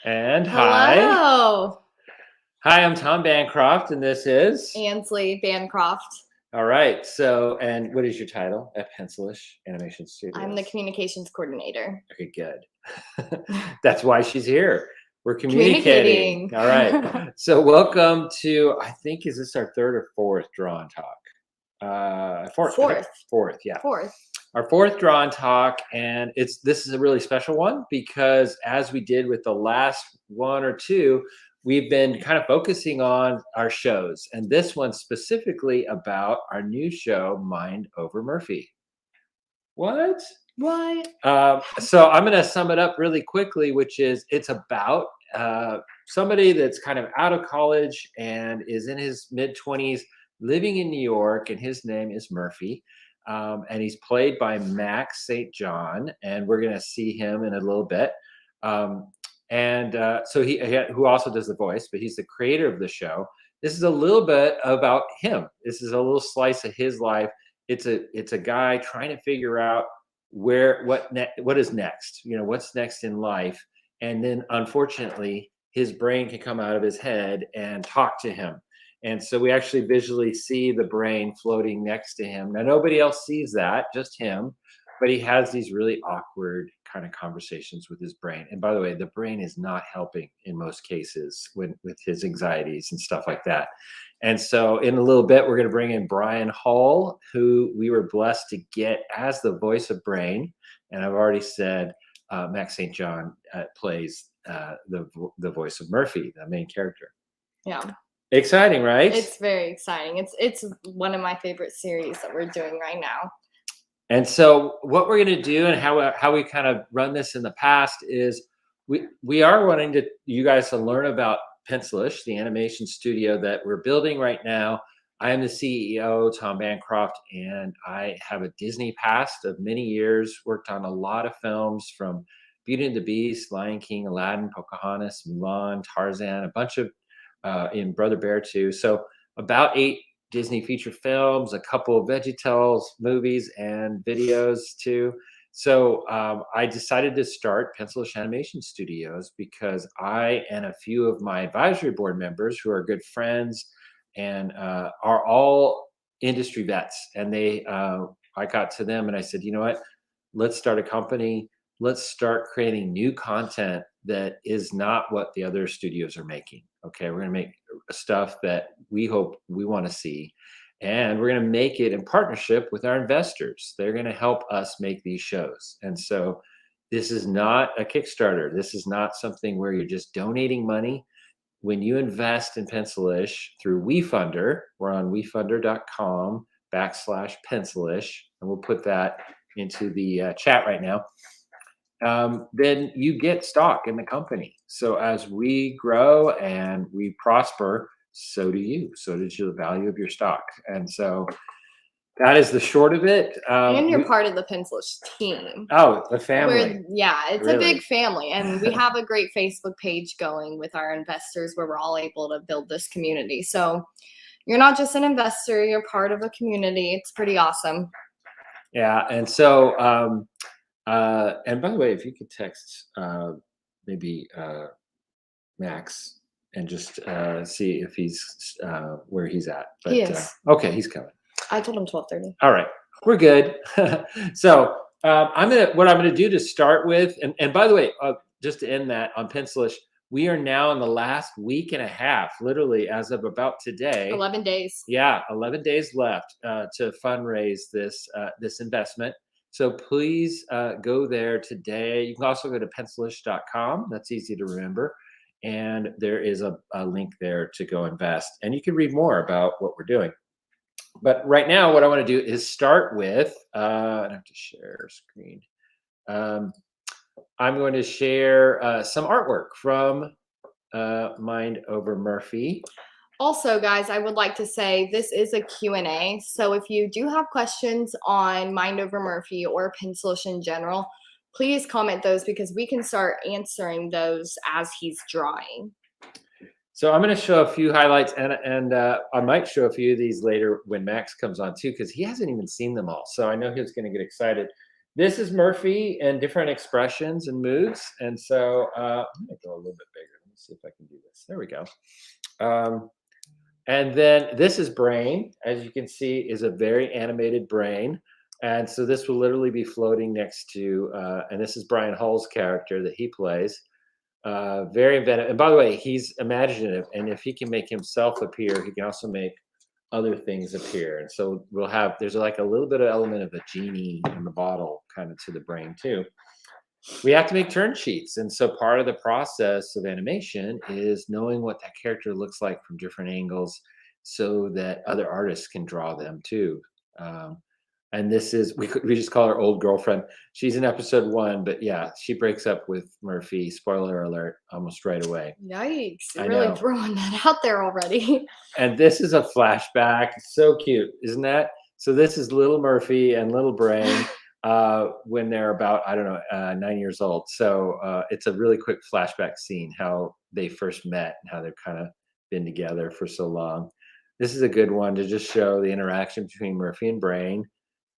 And Hello. Hi, I'm Tom Bancroft, and this is Ansley Bancroft. All right. So, and what is your title at Pencilish Animation Studios? I'm the communications coordinator. Okay, good. That's why she's here. We're communicating. All right. So, welcome to, I think, is this our third or fourth Draw and Talk? Fourth, yeah. Fourth. Our fourth Draw and Talk, and this is a really special one because as we did with the last one or two, we've been kind of focusing on our shows, and this one specifically about our new show, Mind Over Murphy. What? So I'm going to sum it up really quickly, which is it's about somebody that's kind of out of college and is in his mid-20s, living in New York, and his name is Murphy. And he's played by Max St. John, and we're going to see him in a little bit. So he who also does the voice, but he's the creator of the show. This is a little bit about him. This is a little slice of his life. It's a guy trying to figure out what is next. You know, what's next in life, and then unfortunately, his brain can come out of his head and talk to him. And so we actually visually see the brain floating next to him. Now, nobody else sees that, just him, but he has these really awkward kind of conversations with his brain. And by the way, the brain is not helping in most cases with his anxieties and stuff like that. And so in a little bit, we're going to bring in Brian Hall, who we were blessed to get as the voice of Brain. And I've already said Max St. John plays the voice of Murphy, the main character. Yeah. Exciting, right? It's very exciting. It's one of my favorite series that we're doing right now. And so what we're going to do and how we kind of run this in the past is we are wanting you guys to learn about Pencilish, the animation studio that we're building right now. I am the CEO, Tom Bancroft, and I have a Disney past of many years, worked on a lot of films from Beauty and the Beast, Lion King, Aladdin, Pocahontas, Mulan, Tarzan, a bunch of in Brother Bear too. So about 8 Disney feature films, a couple of VeggieTales movies and videos too. So I decided to start Pencilish Animation Studios because I and a few of my advisory board members who are good friends and are all industry vets. And I got to them and I said, you know what, let's start a company. Let's start creating new content that is not what the other studios are making. Okay, we're going to make stuff that we hope we want to see, and we're going to make it in partnership with our investors. They're going to help us make these shows. And so this is not a Kickstarter. This is not something where you're just donating money. When you invest in Pencilish through WeFunder, we're on WeFunder.com/Pencilish, and we'll put that into the chat right now. Then you get stock in the company. So as we grow and we prosper, so do you. So does the value of your stock. And so that is the short of it. And you're part of the Pencilish team. Oh, the family. It's really a big family. And we have a great Facebook page going with our investors where we're all able to build this community. So you're not just an investor, you're part of a community. It's pretty awesome. Yeah. And so and by the way, if you could text maybe Max and just see if he's where he's at. But, he is. Okay, he's coming. I told him 12:30. All right, we're good. So what I'm gonna do to start with, and by the way, just to end that on Pencilish, we are now in the last week and a half, literally as of about today. 11 days. Yeah, 11 days left to fundraise this investment. So please go there today. You can also go to pencilish.com. That's easy to remember. And there is a link there to go invest. And you can read more about what we're doing. But right now, what I want to do is start with, I have to share screen. I'm going to share some artwork from Mind Over Murphy. Also, guys, I would like to say this is a Q&A. So if you do have questions on Mind Over Murphy or Pencilish in general, please comment those because we can start answering those as he's drawing. So I'm going to show a few highlights, and I might show a few of these later when Max comes on too, because he hasn't even seen them all. So I know he's going to get excited. This is Murphy and different expressions and moods. And so I'm going to go a little bit bigger. see if I can do this. There we go. And then this is Brain, as you can see, is a very animated brain. And so this will literally be floating next to, and this is Brian Hull's character that he plays. Very inventive. And by the way, he's imaginative. And if he can make himself appear, he can also make other things appear. And so we'll have, there's like a little bit of element of a genie in the bottle kind of to the brain too. We have to make turn sheets. And so part of the process of animation is knowing what that character looks like from different angles so that other artists can draw them too. And this is, we just call her old girlfriend. She's in episode 1, but yeah, she breaks up with Murphy, spoiler alert, almost right away. Yikes. You're really throwing that out there already. And this is a flashback. So cute, isn't that? So this is little Murphy and little Brain when they're about, I don't know, 9 years old. So it's a really quick flashback scene, how they first met and how they've kind of been together for so long. This is a good one to just show the interaction between Murphy and Brain.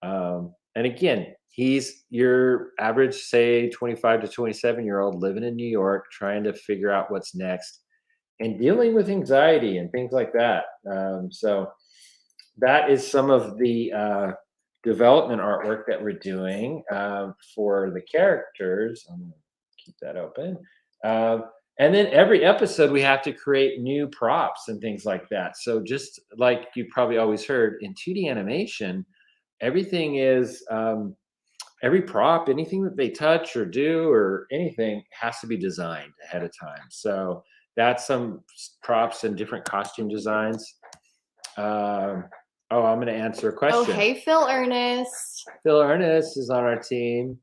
And again, he's your average, say, 25 to 27-year-old living in New York, trying to figure out what's next and dealing with anxiety and things like that. So that is some of the development artwork that we're doing for the characters. I'm going to keep that open. And then every episode, we have to create new props and things like that. So just like you probably always heard in 2D animation, everything is every prop, anything that they touch or do or anything has to be designed ahead of time. So that's some props and different costume designs. I'm going to answer a question. Oh, hey, Phil Ernest. Phil Ernest is on our team.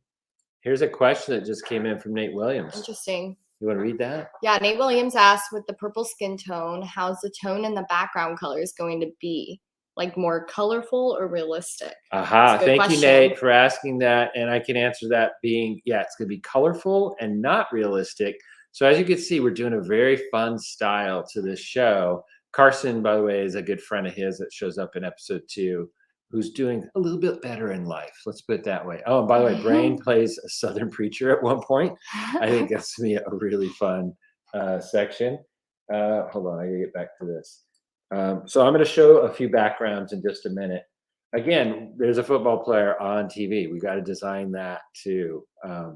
Here's a question that just came in from Nate Williams. Interesting. You want to read that? Yeah, Nate Williams asked, with the purple skin tone, how's the tone and the background colors going to be? Like more colorful or realistic? Thank you, Nate, for asking that. And I can answer that being, yeah, it's going to be colorful and not realistic. So as you can see, we're doing a very fun style to this show. Carson, by the way, is a good friend of his that shows up in episode 2, who's doing a little bit better in life. Let's put it that way. Oh, and by the way, Brain plays a Southern preacher at one point. I think that's going to be a really fun section. Hold on, I got to get back to this. So I'm going to show a few backgrounds in just a minute. Again, there's a football player on TV. We got to design that too.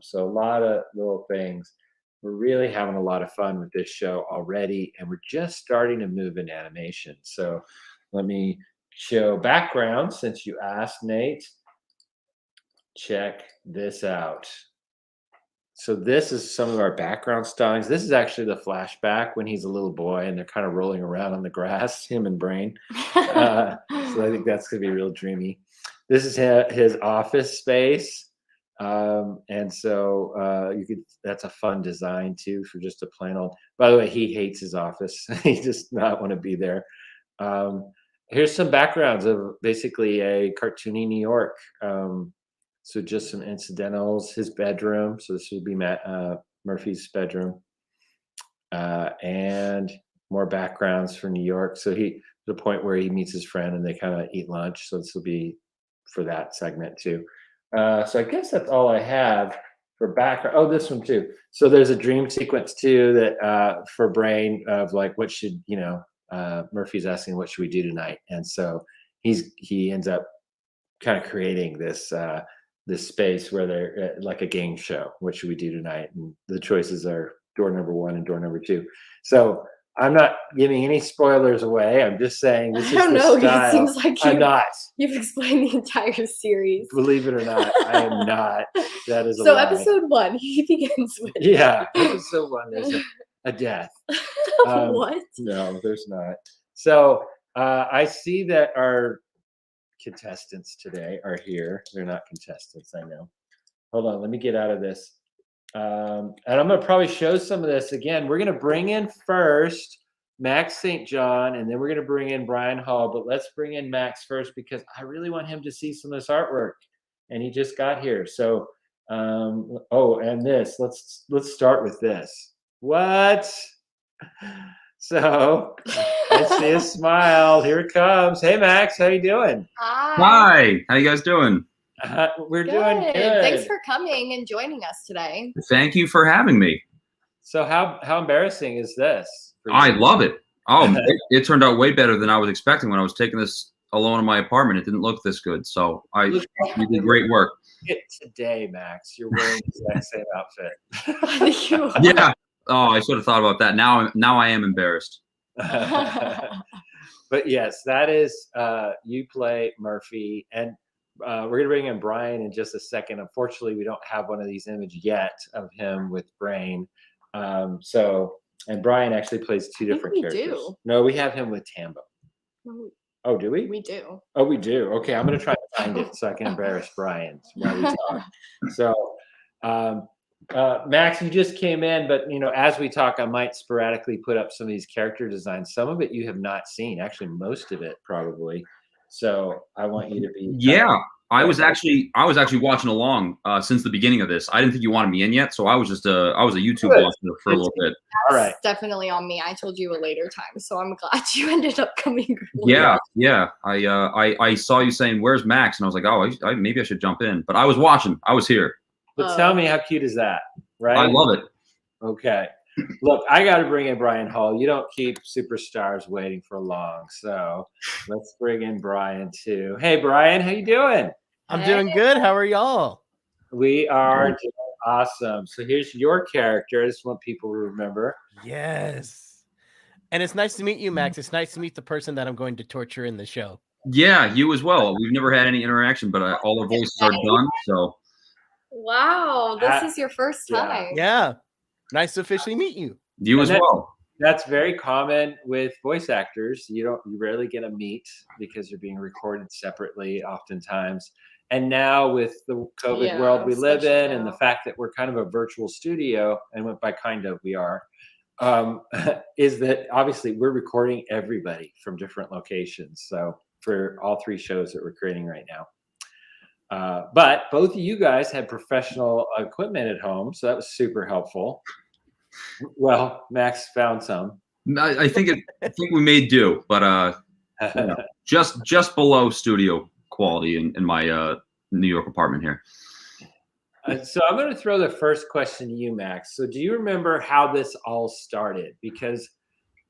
So a lot of little things. We're really having a lot of fun with this show already, and we're just starting to move into animation. So let me show background since you asked, Nate. Check this out. So this is some of our background stylings. This is actually the flashback when he's a little boy and they're kind of rolling around on the grass, him and Brain. So I think that's going to be real dreamy. This is his office space. And so that's a fun design too for just a plain old, by the way, he hates his office. He does not want to be there. Here's some backgrounds of basically a cartoony New York. So just some incidentals, his bedroom. So this would be Murphy's bedroom. And more backgrounds for New York. So the point where he meets his friend and they kind of eat lunch. So this will be for that segment too. So I guess that's all I have for background. Oh, this one too. So there's a dream sequence too that for Brain of like, what should, Murphy's asking, what should we do tonight? And so he ends up kind of creating this space where they're like a game show. What should we do tonight? And the choices are door number 1 and door number 2. So I'm not giving any spoilers away. I'm just saying this is the style. It seems like I'm not. You've explained the entire series. Believe it or not, I am not. That is a so lie. Episode 1, he begins with. Yeah, episode 1, there's a death. What? No, there's not. So I see that our contestants today are here. They're not contestants, I know. Hold on, let me get out of this. And I'm going to probably show some of this again. We're going to bring in first Max St. John, and then we're going to bring in Brian Hall. But let's bring in Max first because I really want him to see some of this artwork. And he just got here. So, and this. Let's start with this. What? So I see a smile. Here it comes. Hey, Max, how you doing? Hi. How you guys doing? We're doing good. Thanks for coming and joining us today. Thank you for having me. So how embarrassing is this for I you? love it. Oh, it turned out way better than I was expecting when I was taking this alone in my apartment. It didn't look this good. So Look, you did great work. it today, Max. You're wearing the exact same outfit. You are. Yeah. Oh, I should have thought about that. Now I am embarrassed. But yes, that is you play Murphy, and we're gonna bring in Brian in just a second. Unfortunately, we don't have one of these images yet of him with Brain. And Brian actually plays two think different we characters. do. No, we have him with Tambo. No, Oh, do we? we do. Oh, we do. Okay, I'm gonna try to find it so I can embarrass Brian while we talk. So, Max, you just came in, but as we talk, I might sporadically put up some of these character designs. Some of it you have not seen, actually, most of it probably. So I want you to be. Yeah. I was actually watching along since the beginning of this. I didn't think you wanted me in yet, so I was a YouTube Good. watcher for a little bit. All right. It's definitely on me. I told you a later time, so I'm glad you ended up coming. Early. Yeah. I saw you saying, "Where's Max?" And I was like, "Oh, maybe I should jump in." But I was watching. I was here. But tell me, how cute is that? Right. I love it. Okay. Look, I got to bring in Brian Hall. You don't keep superstars waiting for long, so let's bring in Brian too. Hey, Brian, how you doing? I'm doing good. How are y'all? We are doing awesome. So here's your character. I just want people to remember. Yes. And it's nice to meet you, Max. It's nice to meet the person that I'm going to torture in the show. Yeah, you as well. We've never had any interaction, but all our voices are done. So Wow, this is your first time. Yeah. Nice to officially meet you. You as well. That's very common with voice actors. You rarely get a meet because you're being recorded separately oftentimes. And now with the COVID world we live in and the fact that we're kind of a virtual studio, and by kind of we are, is that obviously we're recording everybody from different locations. So for all three shows that we're creating right now. But both of you guys had professional equipment at home, so that was super helpful. Well, Max found some. I think we made do, but just below studio quality in my New York apartment here. So I'm going to throw the first question to you, Max. So do you remember how this all started? Because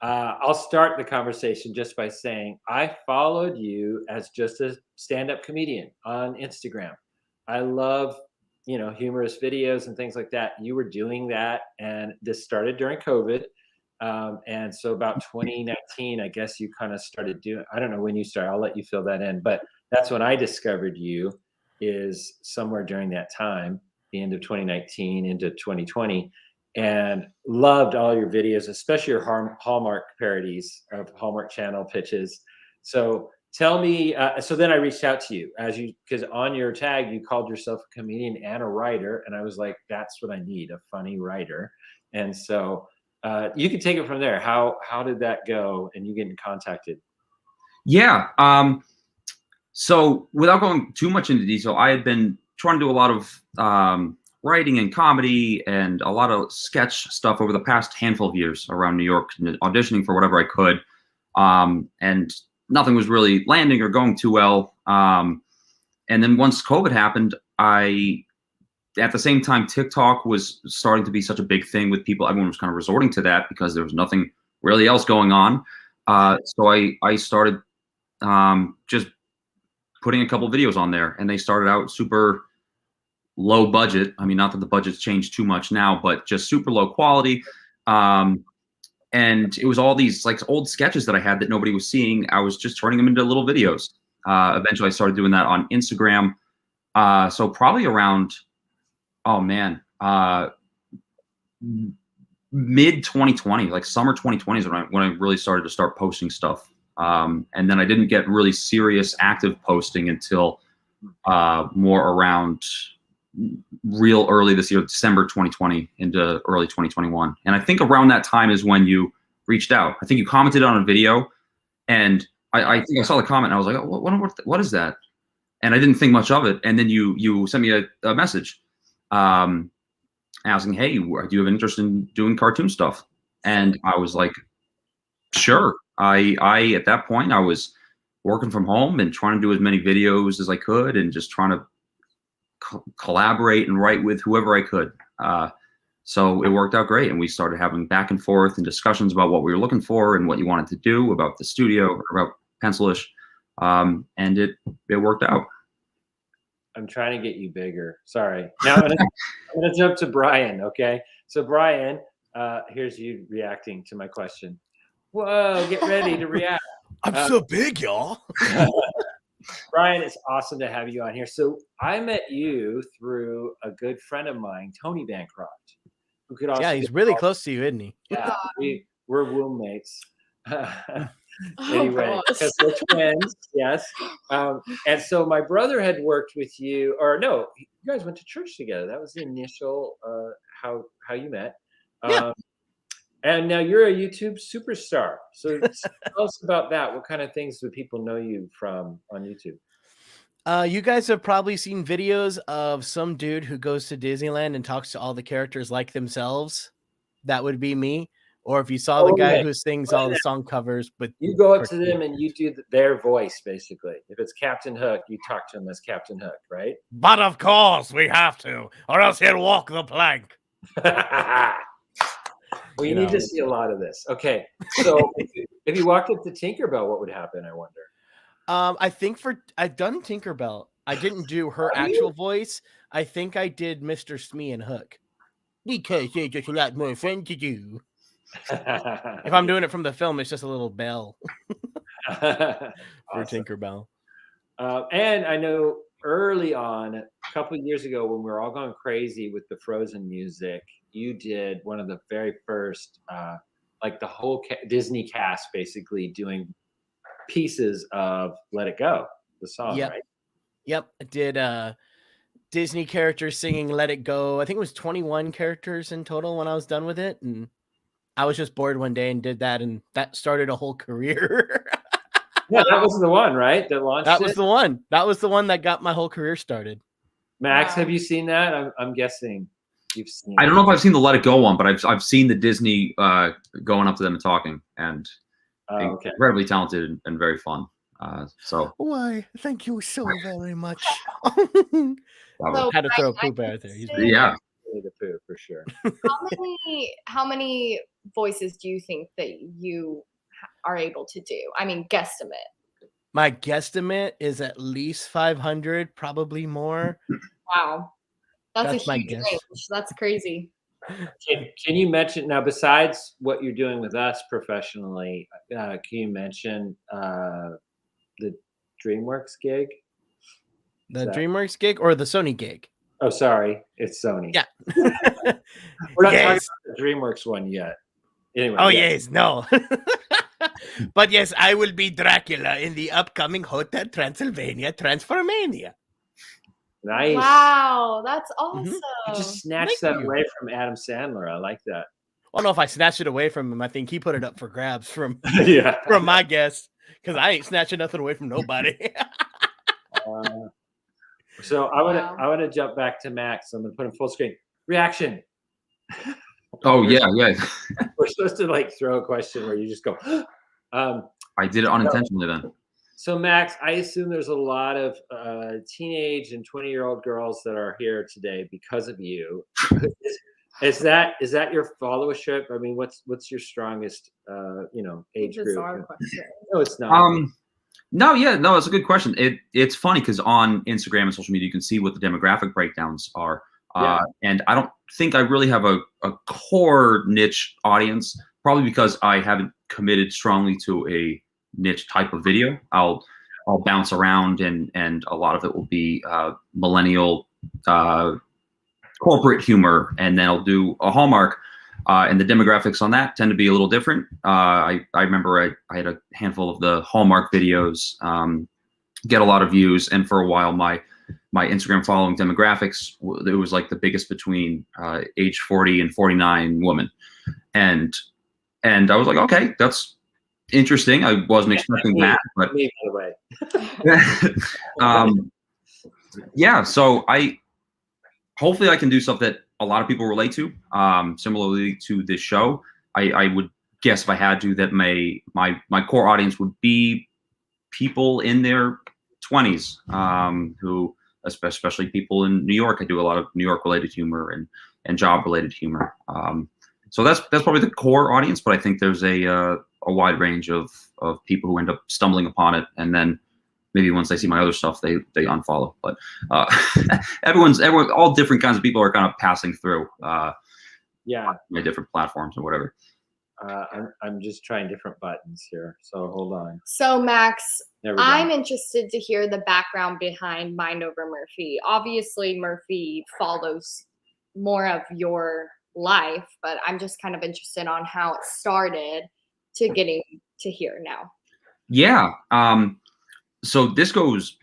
I'll start the conversation just by saying I followed you as just a stand-up comedian on Instagram. I love, humorous videos and things like that. You were doing that, and this started during COVID. And so about 2019, I guess you kind of started doing, I don't know when you started, I'll let you fill that in, but that's when I discovered you, is somewhere during that time, the end of 2019 into 2020, and loved all your videos, especially your Hallmark parodies of Hallmark Channel pitches. So tell me, so then I reached out to you because on your tag, you called yourself a comedian and a writer. And I was like, that's what I need, a funny writer. And so you can take it from there. How did that go and you getting contacted? Yeah. So without going too much into detail, I had been trying to do a lot of writing and comedy and a lot of sketch stuff over the past handful of years around New York, auditioning for whatever I could. And nothing was really landing or going too well. And then once COVID happened, at the same time, TikTok was starting to be such a big thing with people. Everyone was kind of resorting to that because there was nothing really else going on. So I started just putting a couple videos on there, and they started out super low budget. I mean, not that the budget's changed too much now, but just super low quality. And it was all these like old sketches that I had that nobody was seeing. I was just turning them into little videos. Eventually I started doing that on Instagram. So probably around, mid 2020, like summer 2020 is when I really started to start posting stuff. And then I didn't get really serious active posting until more around real early this year, December 2020 into early 2021. And I think around that time is when you reached out. I think you commented on a video, and I think I saw the comment and I was like, oh, what is that? And I didn't think much of it. And then you sent me a message asking, hey, do you have an interest in doing cartoon stuff? And I was like, sure. I at that point, I was working from home and trying to do as many videos as I could and just trying to collaborate and write with whoever I could. So it worked out great, and we started having back and forth and discussions about what we were looking for and what you wanted to do about the studio or about Pencilish, and it worked out. I'm trying to get you bigger. Sorry. Now I'm gonna jump to Brian. Okay. So Brian, here's you reacting to my question. Whoa! Get ready to react. I'm so big, y'all. Brian, it's awesome to have you on here. So I met you through a good friend of mine, Tony Bancroft, who could also Yeah, he's really close to you, isn't he? Yeah, we're roommates. Oh, Anyway, gosh. because we're twins, yes. And so my brother had worked with you, or no, you guys went to church together. That was the initial how you met. Yeah. And now you're a YouTube superstar. So tell us about that. What kind of things do people know you from on YouTube? You guys have probably seen videos of some dude who goes to Disneyland and talks to all the characters like themselves. That would be me. Or if you saw the guy who sings all the song covers, but you go up to them and you do their voice, basically. If it's Captain Hook, you talk to him as Captain Hook, right? But of course we have to, or else he'll walk the plank. Well, you need to see a lot of this. Okay, so if you walked up to Tinkerbell, what would happen? I wonder. I think I've done Tinkerbell. I didn't do her actual voice. I think I did Mr. Smee and Hook. Because there's just a lot more fun to do. If I'm doing it from the film, it's just a little bell for Awesome. Tinkerbell. And I know early on, a couple of years ago, when we were all going crazy with the Frozen music, you did one of the very first, like the whole Disney cast basically doing pieces of Let It Go, the song, right? Yep. I did Disney characters singing Let It Go. I think it was 21 characters in total when I was done with it. And I was just bored one day and did that. And that started a whole career. Yeah, that was the one, right? That launched That was the one. That was the one that got my whole career started. Max, have you seen that? I'm guessing you've seen I don't know if I've seen the Let It Go one, but I've seen the Disney going up to them and talking, and incredibly talented and very fun. So why? Thank you so very much. So, had to throw poop out there. Yeah. The poo for sure. How many voices do you think that you are able to do? I mean, guesstimate. My guesstimate is at least 500, probably more. Wow, that's a my huge guess. range. That's crazy. Can you mention now, besides what you're doing with us professionally, can you mention the DreamWorks gig? The DreamWorks gig or the Sony gig? Oh, sorry, it's Sony. Yeah. We're not talking about the DreamWorks one yet. Anyway. Oh, yes, no. But yes, I will be Dracula in the upcoming Hotel Transylvania Transformania. Nice. Wow, that's awesome. You just snatched that away from Adam Sandler. I like that. I don't know if I snatched it away from him. I think he put it up for grabs from from my guess, because I ain't snatching nothing away from nobody. So I want to jump back to Max. I'm gonna put him full screen. Reaction. Oh yeah. We're supposed to like throw a question where you just go. I did it unintentionally then. So Max, I assume there's a lot of teenage and 20-year-old girls that are here today because of you. Is that your followership? I mean, what's your strongest age group? Question. No, it's not. No, it's a good question. It's funny because on Instagram and social media you can see what the demographic breakdowns are. And I don't think I really have a core niche audience, probably because I haven't committed strongly to a niche type of video. I'll bounce around and a lot of it will be millennial corporate humor, and then I'll do a Hallmark, and the demographics on that tend to be a little different. I remember I had a handful of the Hallmark videos get a lot of views, and for a while my Instagram following demographics, it was like the biggest between age 40 and 49 women, and I was like, okay, that's interesting. I wasn't expecting that, but me, by the way. Yeah. So hopefully I can do stuff that a lot of people relate to. Similarly to this show, I would guess if I had to that my core audience would be people in their 20s, who especially people in New York. I do a lot of New York related humor job related humor. So that's probably the core audience, but I think there's a wide range of people who end up stumbling upon it, and then maybe once they see my other stuff, they unfollow. But everyone, all different kinds of people are kind of passing through. Yeah, my different platforms or whatever. I'm just trying different buttons here, so hold on. So Max, There we go. I'm interested to hear the background behind Mind Over Murphy. Obviously, Murphy follows more of your life, but I'm just kind of interested on how it started to getting to here now. Yeah. So this goes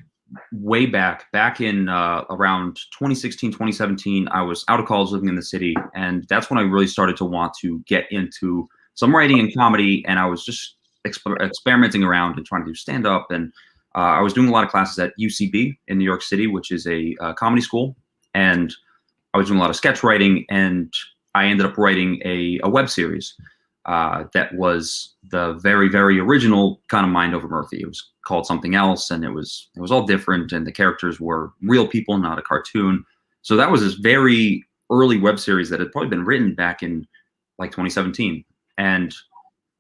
way back in around 2016, 2017. I was out of college living in the city, and that's when I really started to want to get into some writing and comedy, and I was just experimenting around and trying to do stand-up, and I was doing a lot of classes at UCB in New York City, which is a comedy school, and I was doing a lot of sketch writing, and I ended up writing a web series that was the very, very original kind of Mind Over Murphy. It was called something else, and it was all different, and the characters were real people, not a cartoon. So that was this very early web series that had probably been written back in like 2017, and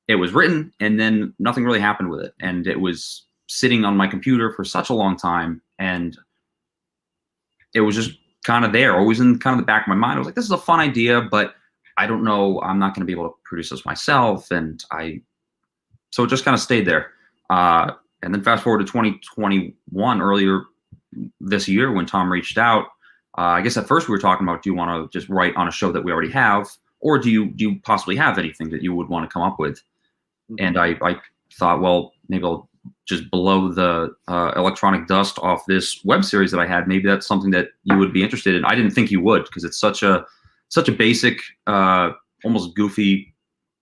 it was written, and then nothing really happened with it, and it was sitting on my computer for such a long time, and it was just kind of there, always in kind of the back of my mind. I was like, this is a fun idea, but I don't know, I'm not going to be able to produce this myself. And so it just kind of stayed there. And then fast forward to 2021, earlier this year, when Tom reached out, I guess at first we were talking about, do you want to just write on a show that we already have? Or do you possibly have anything that you would want to come up with? And I thought, well, maybe I'll just blow the electronic dust off this web series that I had. Maybe that's something that you would be interested in. I didn't think you would, because it's such a basic, almost goofy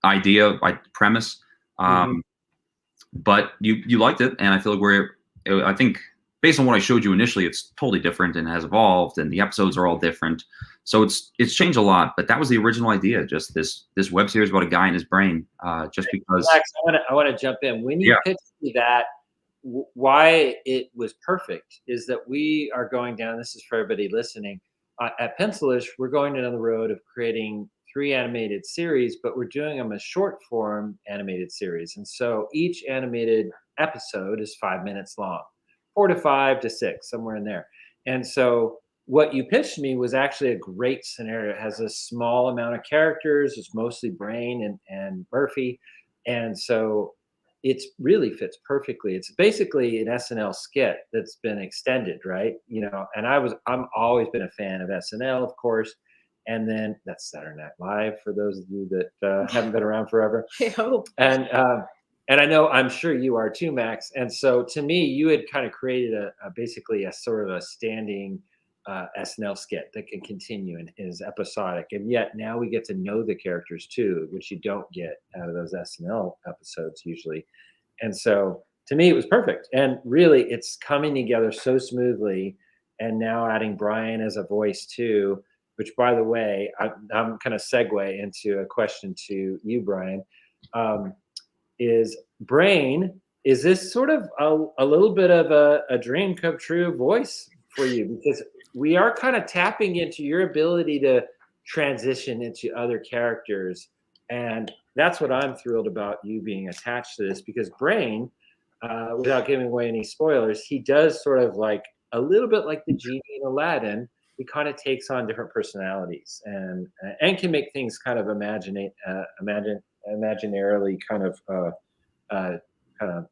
idea, premise. But you liked it, and I feel like I think based on what I showed you initially, it's totally different and has evolved, and the episodes are all different. So it's changed a lot. But that was the original idea, just this web series about a guy in his brain. Just because. Max, I want to jump in. When you pitched me that, why it was perfect is that we are going down. This is for everybody listening. At Pencilish, we're going down the road of creating 3 animated series, but we're doing them as short form animated series. And so each animated episode is 5 minutes long, 4 to 5 to 6, somewhere in there. And so what you pitched me was actually a great scenario. It has a small amount of characters. It's mostly Brain and Murphy. And so it really fits perfectly. It's basically an SNL skit that's been extended, right? And I'm always been a fan of SNL, of course. And then that's Saturday Night Live for those of you that haven't been around forever. I hope. And I know, I'm sure you are too, Max. And so to me, you had kind of created basically a sort of a standing SNL skit that can continue and is episodic. And yet now we get to know the characters too, which you don't get out of those SNL episodes usually. And so to me, it was perfect. And really, it's coming together so smoothly. And now adding Brian as a voice too, which, by the way, I'm kind of segue into a question to you, Brian. Is Brain, is this sort of a little bit of a dream come true voice for you? Because we are kind of tapping into your ability to transition into other characters. And that's what I'm thrilled about you being attached to this, because Brain, without giving away any spoilers, he does sort of like a little bit like the genie in Aladdin. He kind of takes on different personalities and can make things kind of imaginarily kind of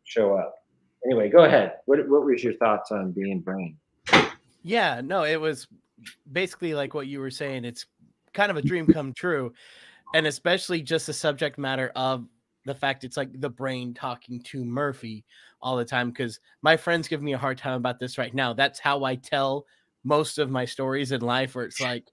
show up. Anyway, go ahead. What was your thoughts on being Brain? Yeah, no, it was basically like what you were saying. It's kind of a dream come true. And especially just the subject matter of the fact it's like the brain talking to Murphy all the time. Because my friends give me a hard time about this right now. That's how I tell most of my stories in life, where it's like,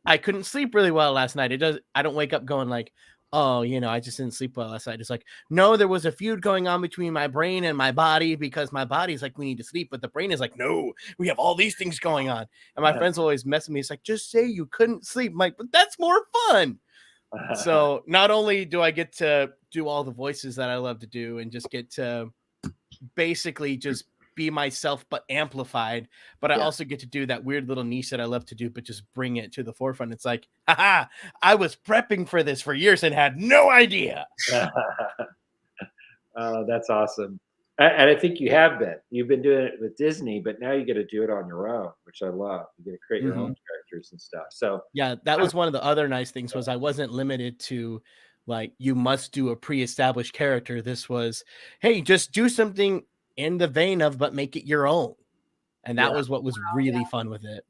I couldn't sleep really well last night. I don't wake up going like, oh, I just didn't sleep well last night. It's like, no, there was a feud going on between my brain and my body, because my body's like, we need to sleep. But the brain is like, no, we have all these things going on. And my friends always mess with me. It's like, just say you couldn't sleep. I'm like, but that's more fun. So not only do I get to do all the voices that I love to do and just get to basically just be myself but amplified, but I Yeah. also get to do that weird little niche that I love to do, but just bring it to the forefront. It's like, haha, I was prepping for this for years and had no idea. That's awesome. And I think you have been. You've been doing it with Disney, but now you get to do it on your own, which I love. You get to create your own characters and stuff. So Yeah, that was one of the other nice things was I wasn't limited to like you must do a pre-established character. This was, hey, just do something in the vein of but make it your own. And that Yeah. was what was really fun with it.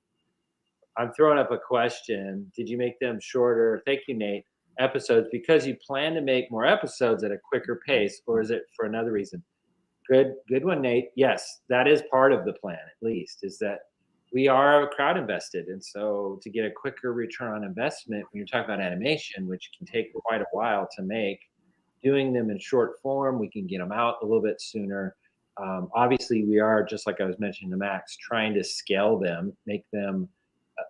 I'm throwing up a question. Did you make them shorter? Thank you, Nate. Episodes because you plan to make more episodes at a quicker pace, or is it for another reason? Good one, Nate. Yes, that is part of the plan, at least, is that we are crowd invested. And so to get a quicker return on investment, when you're talking about animation, which can take quite a while to make, doing them in short form, we can get them out a little bit sooner. Obviously, we are, just like I was mentioning to Max, trying to scale them, make them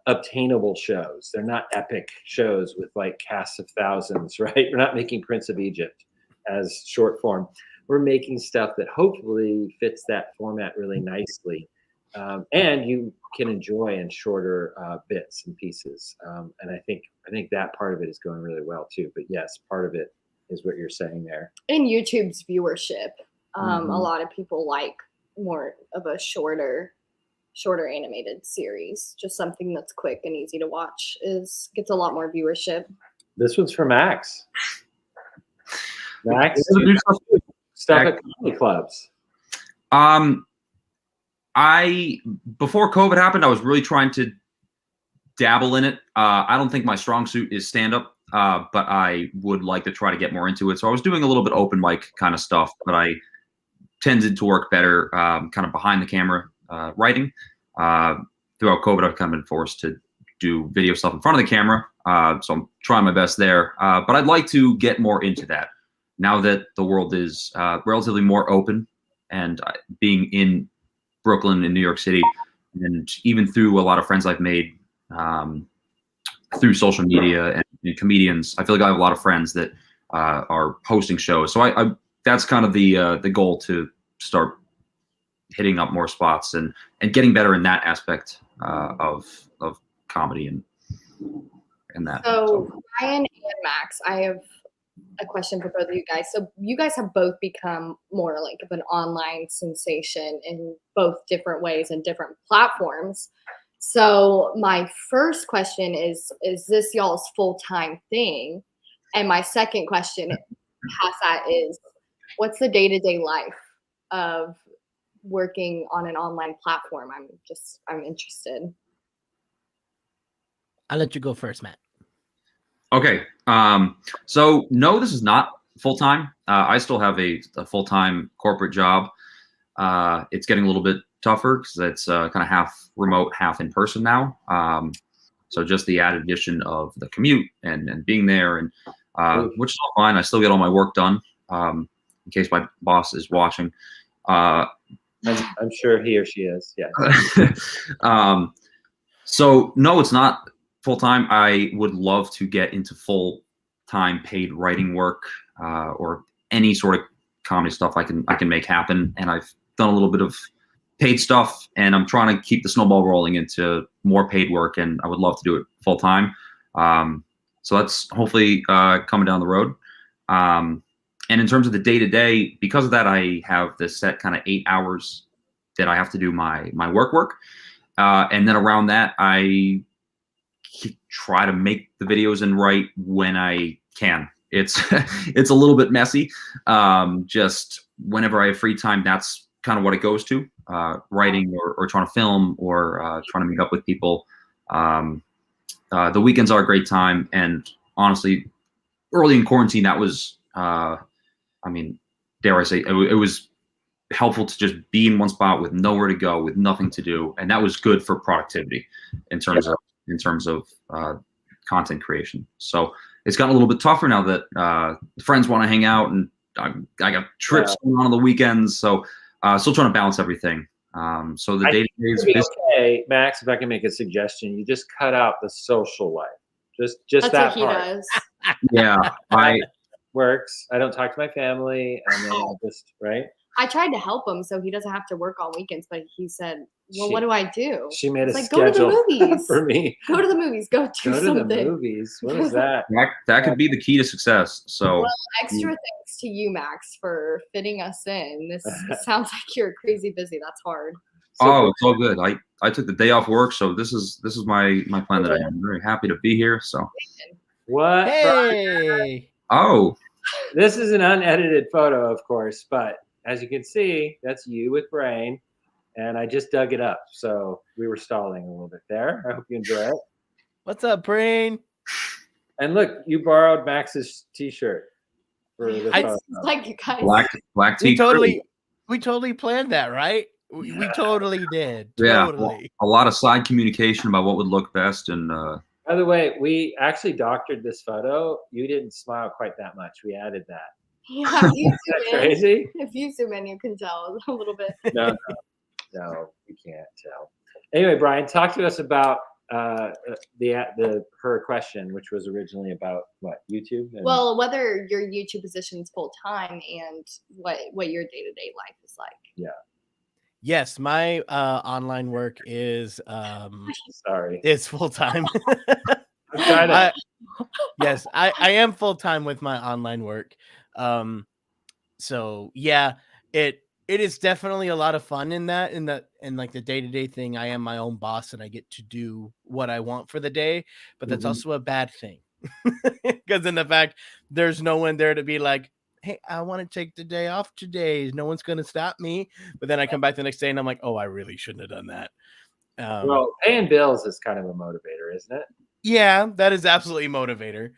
obtainable shows. They're not epic shows with like casts of thousands, right? We're not making Prince of Egypt as short form. We're making stuff that hopefully fits that format really nicely. And you can enjoy in shorter bits and pieces. And I think that part of it is going really well too. But yes, part of it is what you're saying there. In YouTube's viewership, a lot of people like more of a shorter animated series. Just something that's quick and easy to watch gets a lot more viewership. This one's for Max. Max, stuff at comedy clubs. Before COVID happened, I was really trying to dabble in it. I don't think my strong suit is stand-up, but I would like to try to get more into it. So I was doing a little bit open mic kind of stuff, but I tended to work better kind of behind the camera writing. Throughout COVID, I've kind of been forced to do video stuff in front of the camera. So I'm trying my best there. But I'd like to get more into that now that the world is relatively more open, and being in Brooklyn and New York City, and even through a lot of friends I've made through social media and comedians, I feel like I have a lot of friends that are hosting shows. So that's kind of the goal, to start hitting up more spots and getting better in that aspect of comedy and that. So Ryan and Max, I have a question for both of you guys. So you guys have both become more like of an online sensation in both different ways and different platforms. So my first question is this y'all's full-time thing? And my second question past that is, what's the day-to-day life of working on an online platform? I'm interested. I'll let you go first, Matt. Okay. So no, this is not full-time. I still have a full-time corporate job. It's getting a little bit tougher because it's kind of half remote, half in person now. So just the added addition of the commute and being there, and which is all fine. I still get all my work done, in case my boss is watching. I'm sure he or she is. Yeah. So no, it's not full-time. I would love to get into full-time paid writing work, or any sort of comedy stuff I can make happen. And I've done a little bit of paid stuff, and I'm trying to keep the snowball rolling into more paid work, and I would love to do it full-time. So that's hopefully coming down the road. And in terms of the day-to-day, because of that, I have this set kind of 8 hours that I have to do my work. And then around that, I try to make the videos and write when I can. It's it's a little bit messy. Just whenever I have free time, that's kind of what it goes to, writing or trying to film or trying to meet up with people. The weekends are a great time. And honestly, early in quarantine, that was, dare I say, it was helpful to just be in one spot with nowhere to go, with nothing to do. And that was good for productivity in terms of content creation. So it's gotten a little bit tougher now that friends want to hang out, and I got trips going on the weekends. So still trying to balance everything. So the day-to-day is busy. Okay, Max, if I can make a suggestion, you just cut out the social life. Just That's that what he part. does. Yeah, Works. I don't talk to my family, and then just right. I tried to help him so he doesn't have to work on weekends, but he said, "Well, what do I do?" She made It's a like, go to the schedule movies. for me. Go to the movies. Go do Go to something. the movies. What is that? That could be the key to success. So Well, extra thanks to you, Max, for fitting us in. This sounds like you're crazy busy. That's hard. oh, it's all good. I took the day off work, so this is my plan that I'm very happy to be here. So What? Hey. oh, This is an unedited photo, of course, but as you can see, that's you with Brain, and I just dug it up. So we were stalling a little bit there. I hope you enjoy it. What's up, Brain? And look, you borrowed Max's T-shirt for the photo. It's like you guys. black We tea. totally planned that, right? We totally did. Yeah, Totally. a lot of side communication about what would look best, and By the way, we actually doctored this photo. You didn't smile quite that much. We added that. Yeah, if you Is that zoom in, crazy? if you zoom in, you can tell a little bit. No, you can't tell. Anyway, Brian, talk to us about her question, which was originally about what, YouTube? And Well, whether your YouTube position is full time and what your day to day life is like. Yes, my online work is sorry, is full time. I'm trying to. Yes, I am full time with my online work. So yeah, it is definitely a lot of fun in that, and like the day-to-day thing. I am my own boss and I get to do what I want for the day, but that's Mhm. also a bad thing. Because in the fact there's no one there to be like, hey, I want to take the day off today. No one's gonna stop me. But then I come back the next day and I'm like, oh, I really shouldn't have done that. Well, paying bills is kind of a motivator, isn't it? Yeah, that is absolutely motivator.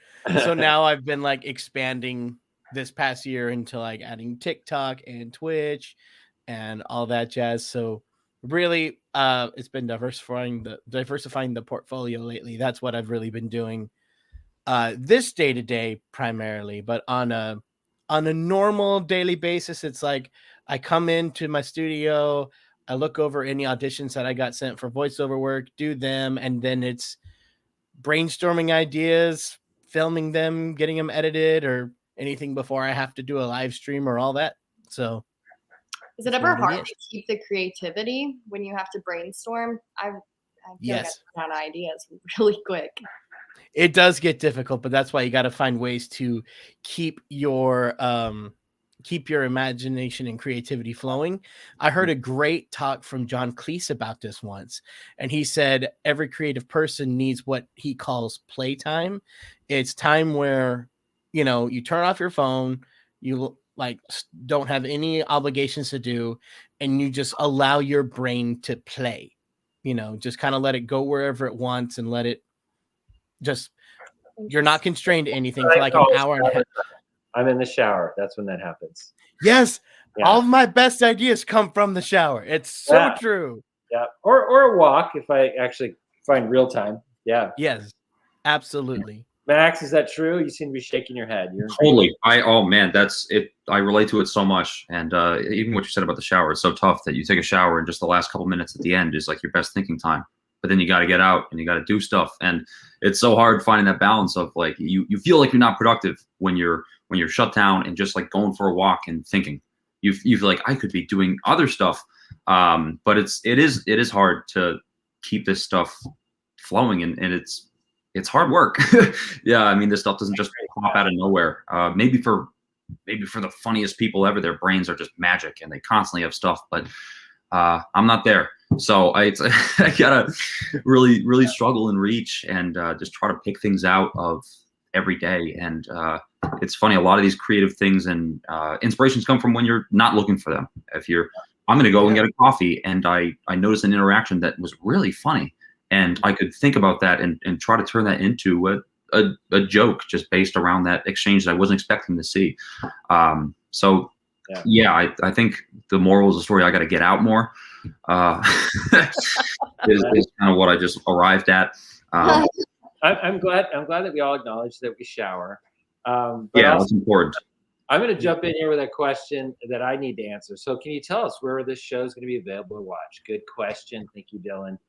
So now I've been like expanding this past year into like adding TikTok and Twitch and all that jazz. So really it's been diversifying the portfolio lately. That's what I've really been doing this day to day primarily, but on a normal daily basis it's like I come into my studio, I look over any auditions that I got sent for voiceover work, do them, and then it's brainstorming ideas, filming them, getting them edited, or anything before I have to do a live stream or all that. So, Is it that's ever what hard is. to keep the creativity when you have to brainstorm? I feel Yes, like I run out of ideas really quick. it does get difficult, but that's why you got to find ways to keep your imagination and creativity flowing. I heard a great talk from John Cleese about this once, and he said every creative person needs what he calls playtime. It's time where, you turn off your phone, you like don't have any obligations to do, and you just allow your brain to play. Just kind of let it go wherever it wants and let it just, you're not constrained to anything for like an hour and a half. I'm in the shower. That's when that happens. Yes, Yeah. all of my best ideas come from the shower. It's so Yeah. true. Yeah. Or a walk if I actually find real time. Yeah. Yes, absolutely. Max, is that true? You seem to be shaking your head. You're totally. Oh man, that's it. I relate to it so much, and even what you said about the shower, it's so tough that you take a shower and just the last couple minutes at the end is like your best thinking time. But then you got to get out and you got to do stuff, and it's so hard finding that balance of like you feel like you're not productive when you're shut down and just like going for a walk and thinking. You feel like I could be doing other stuff, but it is hard to keep this stuff flowing, and it's hard work. Yeah, I mean, this stuff doesn't just pop out of nowhere. Maybe for the funniest people ever, their brains are just magic and they constantly have stuff, but I'm not there. So I gotta really struggle and reach and just try to pick things out of every day. And it's funny, a lot of these creative things and inspirations come from when you're not looking for them. I'm gonna go and get a coffee, and I noticed an interaction that was really funny, and I could think about that and try to turn that into a joke just based around that exchange that I wasn't expecting to see. So yeah, I think the moral of the story, I got to get out more. Is kind of what I just arrived at. I'm glad that we all acknowledge that we shower. But yeah, also, that's important. I'm going to jump in here with a question that I need to answer. So can you tell us where this show is going to be available to watch? Good question. Thank you, Dylan.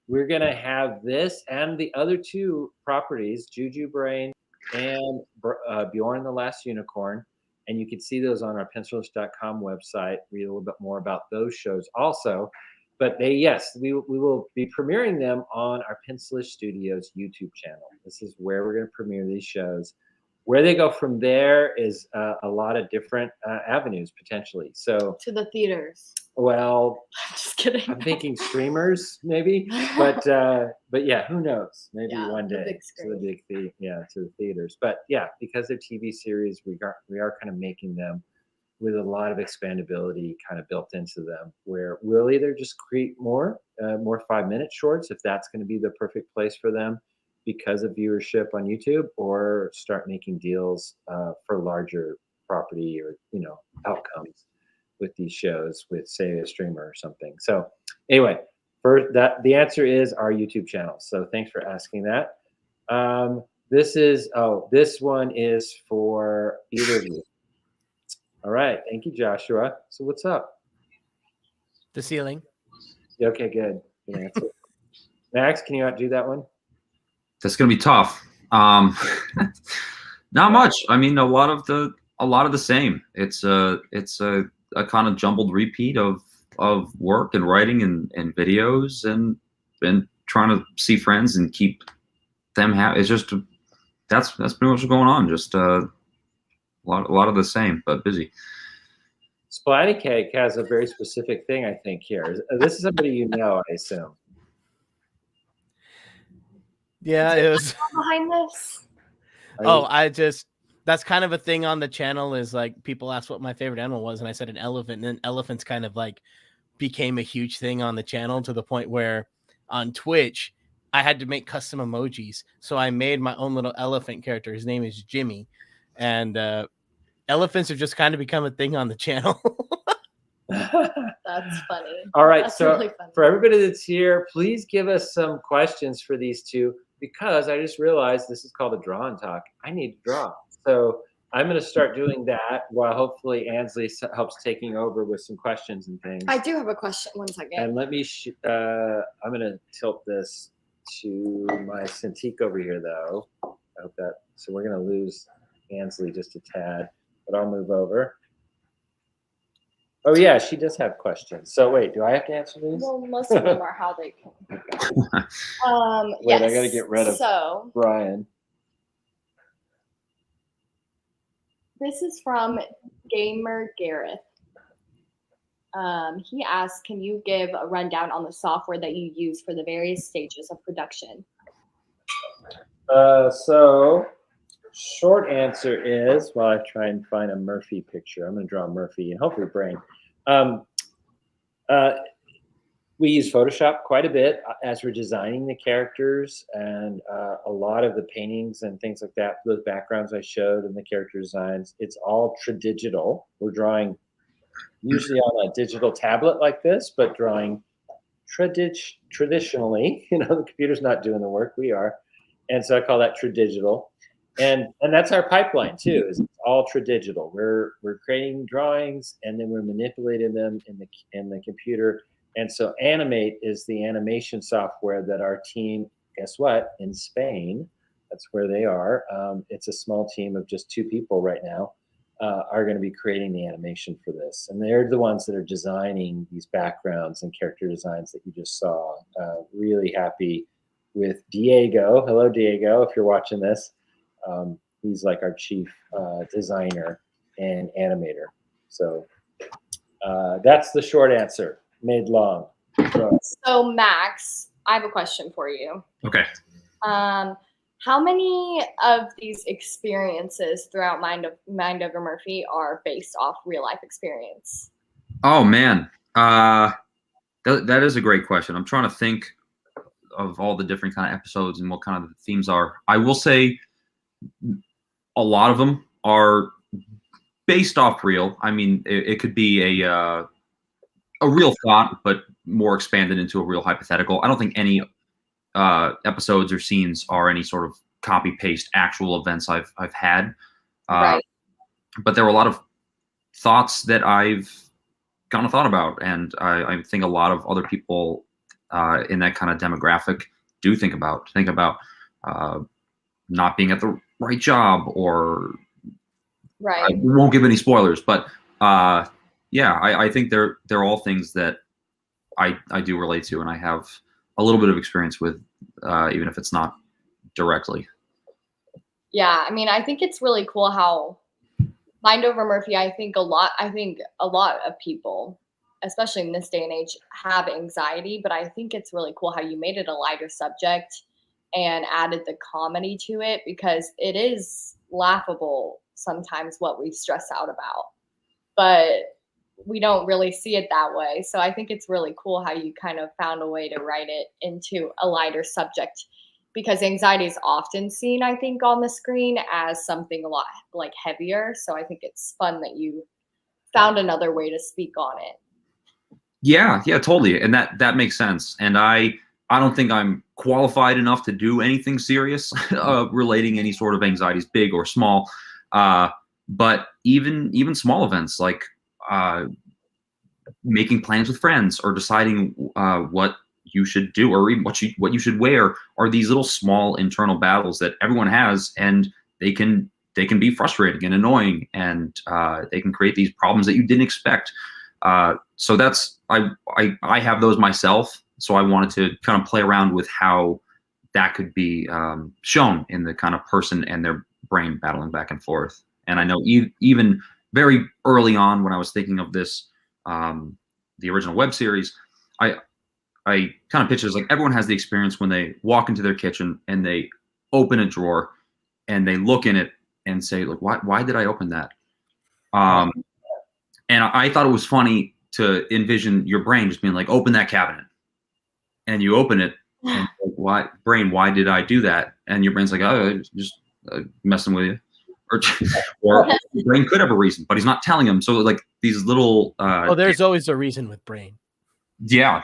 We're going to have this and the other two properties, Juju Brain and Bjorn the Last Unicorn, And you can see those on our pencilish.com website, read a little bit more about those shows also. But yes, we will be premiering them on our Pencilish Studios YouTube channel. This is where we're going to premiere these shows. Where they go from there is a lot of different avenues potentially. So To the theaters. well, I'm just kidding. I'm thinking streamers maybe, but yeah, who knows? Maybe Yeah, one the day big to the theaters. But yeah, because they're TV series, we are kind of making them with a lot of expandability kind of built into them, where we'll either just create more 5-minute shorts if that's going to be the perfect place for them because of viewership on YouTube, or start making deals for larger property or outcomes with these shows with, say, a streamer or something. So anyway, for that, the answer is our YouTube channel. So thanks for asking that. This one is for either of you. All right, thank you, Joshua. So what's up? The ceiling. Okay, good answer. Max, can you do that one? That's gonna be tough. Not much. I mean, a lot of the same. It's a kind of jumbled repeat of work and writing and videos and trying to see friends and keep them happy. It's just that's pretty much what's going on. Just a lot of the same, but busy. Splatty Cake has a very specific thing, I think, here. This is somebody you know, I assume. Yeah, it was. Behind this. That's kind of a thing on the channel, is like people ask what my favorite animal was, and I said an elephant, and then elephants kind of like became a huge thing on the channel, to the point where on Twitch I had to make custom emojis. So I made my own little elephant character. His name is Jimmy, and elephants have just kind of become a thing on the channel. That's funny. All right, That's so really funny. for everybody that's here, please give us some questions for these two, because I just realized this is called a draw and talk. I need to draw. So I'm going to start doing that while hopefully Ansley helps taking over with some questions and things. I do have a question. One second. And let me, I'm going to tilt this to my Cintiq over here, though. I hope that, so we're going to lose Ansley just a tad, but I'll move over. Oh, yeah, she does have questions. So wait, do I have to answer these? Well, most of them are how they can. Wait, yes. I got to get rid of Brian. This is from Gamer Gareth. He asked, can you give a rundown on the software that you use for the various stages of production? So short answer is, while I try and find a Murphy picture, I'm going to draw Murphy and hopefully Brain. We use Photoshop quite a bit as we're designing the characters, and a lot of the paintings and things like that, those backgrounds I showed and the character designs, it's all tradigital. We're drawing usually on a digital tablet like this, but drawing traditionally. The computer's not doing the work, we are. And so I call that tradigital. And that's our pipeline too, is all tradigital. We're creating drawings and then we're manipulating them in the computer. And so Animate is the animation software that our team, guess what, in Spain, that's where they are. It's a small team of just 2 people right now, are going to be creating the animation for this. And they're the ones that are designing these backgrounds and character designs that you just saw. Really happy with Diego. Hello, Diego, if you're watching this. He's like our chief designer and animator. So that's the short answer, made long. So Max, I have a question for you. Okay. How many of these experiences throughout Mind Over Murphy are based off real life experience? Oh man, that is a great question. I'm trying to think of all the different kind of episodes and what kind of the themes are. I will say a lot of them are based off real. I mean, it could be a real thought, but more expanded into a real hypothetical. I don't think any episodes or scenes are any sort of copy paste actual events I've had. Right. But there were a lot of thoughts that I've kind of thought about, and I think a lot of other people in that kind of demographic do think about not being at the right job, or Right. I won't give any spoilers, but yeah, I think they're all things that I do relate to, and I have a little bit of experience with, even if it's not directly. Yeah, I mean, I think it's really cool how Mind Over Murphy. I think a lot of people, especially in this day and age, have anxiety. But I think it's really cool how you made it a lighter subject and added the comedy to it, because it is laughable sometimes what we stress out about, but we don't really see it that way. So I think it's really cool how you kind of found a way to write it into a lighter subject, because anxiety is often seen, I think, on the screen as something a lot like heavier. So I think it's fun that you found another way to speak on it. Yeah, totally, and that makes sense. And I don't think I'm qualified enough to do anything serious relating any sort of anxieties, big or small. But even small events like making plans with friends or deciding what you should do, or even what you should wear, are these little small internal battles that everyone has, and they can be frustrating and annoying, and they can create these problems that you didn't expect. So that's I have those myself. So I wanted to kind of play around with how that could be shown in the kind of person and their brain battling back and forth. And I know even very early on when I was thinking of this, the original web series, I kind of pitched it as like everyone has the experience when they walk into their kitchen and they open a drawer and they look in it and say, like, why did I open that? And I thought it was funny to envision your brain just being like, open that cabinet. And you open it, and like, why did I do that? And your brain's like, oh, just messing with you. Or your brain could have a reason, but he's not telling him. So like these little there's always a reason with brain. Yeah.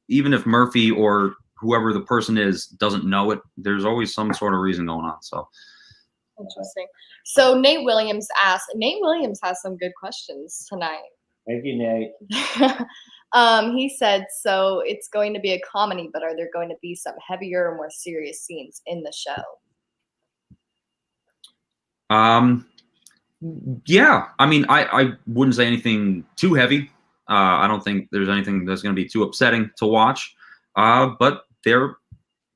Even if Murphy or whoever the person is doesn't know it, there's always some sort of reason going on. So interesting. So Nate Williams has some good questions tonight. Thank you, Nate. He said, so it's going to be a comedy, but are there going to be some heavier or more serious scenes in the show? Yeah, I mean, I wouldn't say anything too heavy. I don't think there's anything that's going to be too upsetting to watch. But there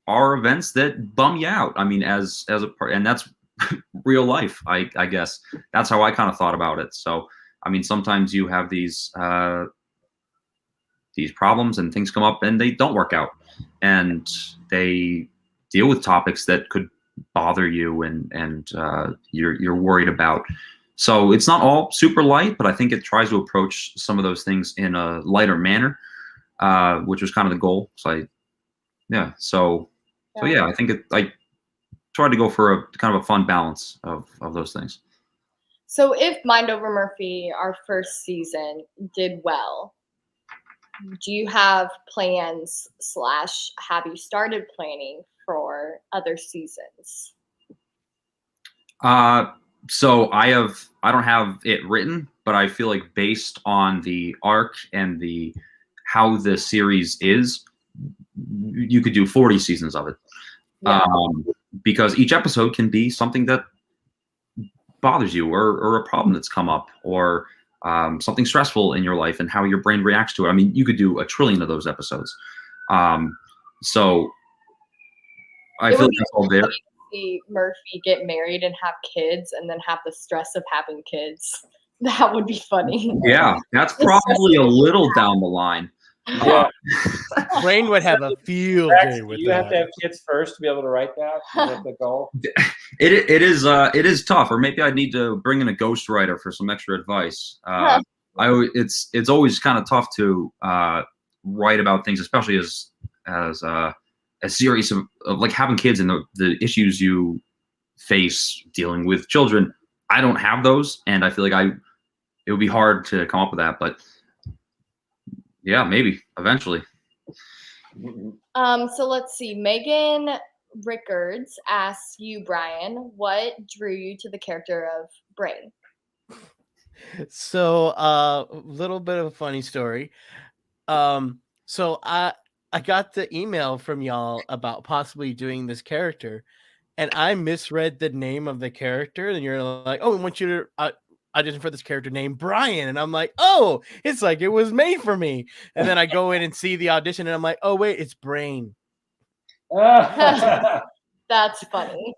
are events that bum you out. I mean, as a part, and that's real life. I guess that's how I kind of thought about it. So, I mean, sometimes you have these problems and things come up and they don't work out, and they deal with topics that could bother you and you're worried about. So it's not all super light, but I think it tries to approach some of those things in a lighter manner, which was kind of the goal. So So I think I tried to go for a kind of a fun balance of those things. So if Mind Over Murphy, our first season, did well, do you have plans / have you started planning for other seasons? So I don't have it written, but I feel like based on the arc and how the series is, you could do 40 seasons of it. Yeah. Because each episode can be something that bothers you, or a problem that's come up, or something stressful in your life and how your brain reacts to it. I mean, you could do a trillion of those episodes. So I feel like that's all there. See Murphy get married and have kids and then have the stress of having kids. That would be funny. Yeah, that's probably a little down the line. Yeah. Brain would have a field day with you that. have to have kids first to be able to write that. Is that the goal? It is tough, or maybe I need to bring in a ghostwriter for some extra advice. It's always kind of tough to write about things, especially as a series of like having kids and the issues you face dealing with children. I don't have those, and I feel like it would be hard to come up with that, but yeah, maybe eventually. So let's see. Megan Rickards asks you, Brian, what drew you to the character of Brain? So a little bit of a funny story. So I got the email from y'all about possibly doing this character, and I misread the name of the character, and you're like, "Oh, we want you to audition for this character named Brian," and I'm like, "Oh, it's like it was made for me." And then I go in and see the audition, and I'm like, "Oh wait, it's Brain." That's funny.